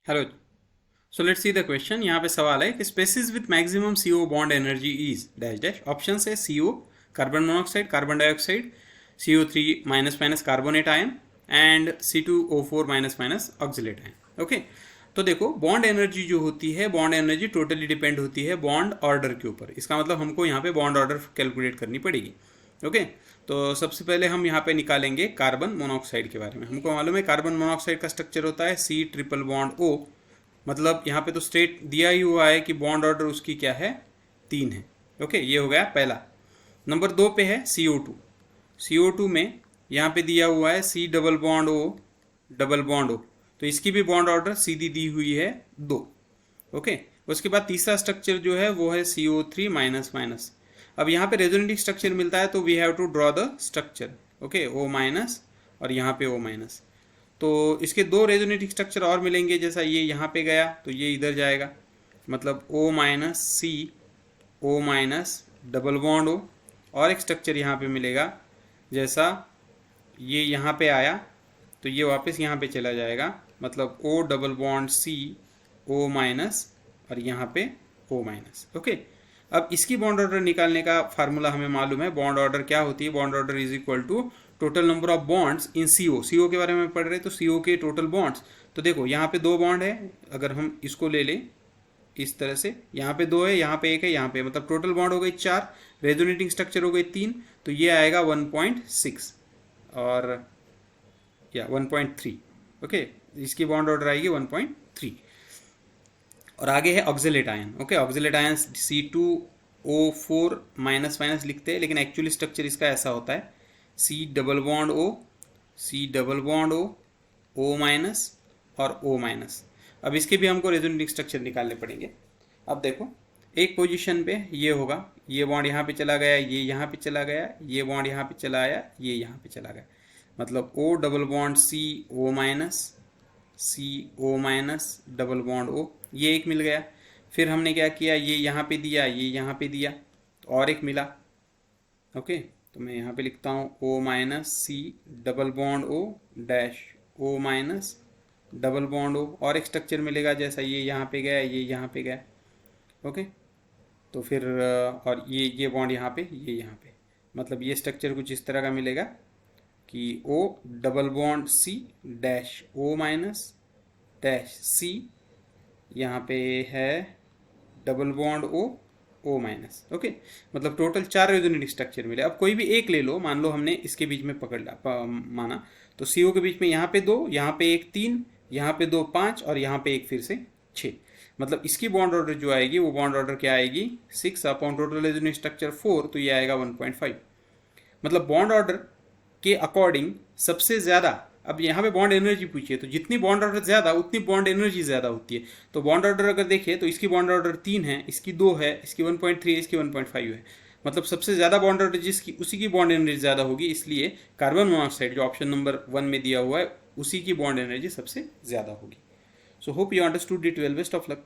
Hello. So let's see the question. यहाँ पे सवाल है कि species with maximum CO bond energy is dash dash. Option है CO carbon monoxide, carbon dioxide, CO3 minus minus carbonate ion and C2O4 minus minus oxalate ion. Okay, तो देखो bond energy जो होती है, बॉन्ड एनर्जी टोटली डिपेंड होती है bond order के ऊपर। इसका मतलब हमको यहाँ पे बॉन्ड ऑर्डर कैलकुलेट करनी पड़ेगी। ओके, तो सबसे पहले हम यहाँ पे निकालेंगे कार्बन मोनोऑक्साइड के बारे में। हमको मालूम है कार्बन मोनोऑक्साइड का स्ट्रक्चर होता है C ट्रिपल बॉन्ड O। मतलब यहाँ पे तो स्टेट दिया ही हुआ है कि बॉन्ड ऑर्डर उसकी क्या है, 3 है। ओके, ये हो गया पहला। नंबर 2 पे है CO2। CO2 में यहाँ पे दिया हुआ है C double bond O double bond O, तो इसकी भी बॉन्ड ऑर्डर सीधी दी हुई है 2। ओके, उसके बाद तीसरा स्ट्रक्चर जो है वो है CO3 माइनस माइनस। अब यहाँ पे रेजोनेटिंग स्ट्रक्चर मिलता है तो we have to draw the structure. Okay, O minus और यहाँ पे O माइनस। तो इसके दो रेजोनेटिंग स्ट्रक्चर और मिलेंगे, जैसा ये यहाँ पे गया तो ये इधर जाएगा, मतलब O minus C, O minus double bond O। और एक स्ट्रक्चर यहाँ पे मिलेगा, जैसा ये यहाँ पे आया तो ये वापस यहाँ पे चला जाएगा, मतलब O double bond C, O minus और यहाँ पे O माइनस। ओके, अब इसकी बॉन्ड ऑर्डर निकालने का फार्मूला हमें मालूम है। बॉन्ड ऑर्डर क्या होती है? Bond order is equal to total number of bonds in CO। CO के बारे में पढ़ रहे तो CO के टोटल बॉन्ड्स। तो देखो यहाँ पे 2 बॉन्ड है, अगर हम इसको ले लें इस तरह से, यहाँ पे 2 है, यहाँ पे 1 है, यहाँ पे, मतलब टोटल बॉन्ड हो गई 4, रेजोनेटिंग स्ट्रक्चर हो गई 3, तो ये आएगा 1.6 और या 1.3। ओके, इसकी बॉन्ड ऑर्डर आएगी 1.3। और आगे है oxalate ion. Okay, oxalate ion C2O4 minus minus लिखते हैं, लेकिन एक्चुअली स्ट्रक्चर इसका ऐसा होता है C double bond O, C double bond O, O minus और O माइनस। अब इसके भी हमको रेजोनेटिंग स्ट्रक्चर निकालने पड़ेंगे। अब देखो एक पोजीशन पे ये होगा, ये बॉन्ड यहाँ पे चला गया, ये यहाँ पे चला गया, ये बॉन्ड यहाँ पे चला आया, ये यहाँ पे चला गया, मतलब O double bond C O minus, C O minus double bond O, ये एक मिल गया। फिर हमने क्या किया, ये यहाँ पे दिया, ये यहाँ पे दिया, तो और एक मिला। ओके, तो मैं यहाँ पे लिखता हूँ O minus C double bond O dash O minus double bond O, और एक स्ट्रक्चर मिलेगा, जैसा ये यहाँ पे गया, ये यहाँ पे गया। ओके, तो फिर और ये बॉन्ड यहाँ पे, ये यहाँ पे, मतलब ये स्ट्रक्चर कुछ इस तरह का मिलेगा कि O double bond C dash O minus dash C, यहाँ पे है double bond O minus. Okay, मतलब टोटल 4 रेजोनेटिंग स्ट्रक्चर मिले। अब कोई भी एक ले लो, मान लो हमने इसके बीच में पकड़ माना, तो CO के बीच में यहाँ पे 2, यहाँ पे 1 3, यहाँ पे 2 5 और यहाँ पे 1 फिर से 6, मतलब इसकी बॉन्ड ऑर्डर जो आएगी वो बॉन्ड ऑर्डर क्या आएगी, 6 अपॉन टोटल रेजोनेटिंग स्ट्रक्चर 4, तो ये आएगा 1.5। मतलब बॉन्ड ऑर्डर के अकॉर्डिंग सबसे ज़्यादा, अब यहाँ पे बॉन्ड एनर्जी पूछी है, तो जितनी बॉन्ड ऑर्डर ज़्यादा उतनी बॉन्ड एनर्जी ज़्यादा होती है। तो बॉन्ड ऑर्डर अगर देखें तो इसकी बॉन्ड ऑर्डर 3 है, इसकी 2 है, इसकी 1.3 है, इसकी 1.5 है, मतलब सबसे ज़्यादा बॉन्ड ऑर्डर जिसकी, उसी की बॉन्ड एनर्जी ज़्यादा होगी। इसलिए कार्बन मोनोऑक्साइड जो ऑप्शन नंबर 1 में दिया हुआ है, उसी की बॉन्ड एनर्जी सबसे ज़्यादा होगी। So hope you understood it well. Best of luck.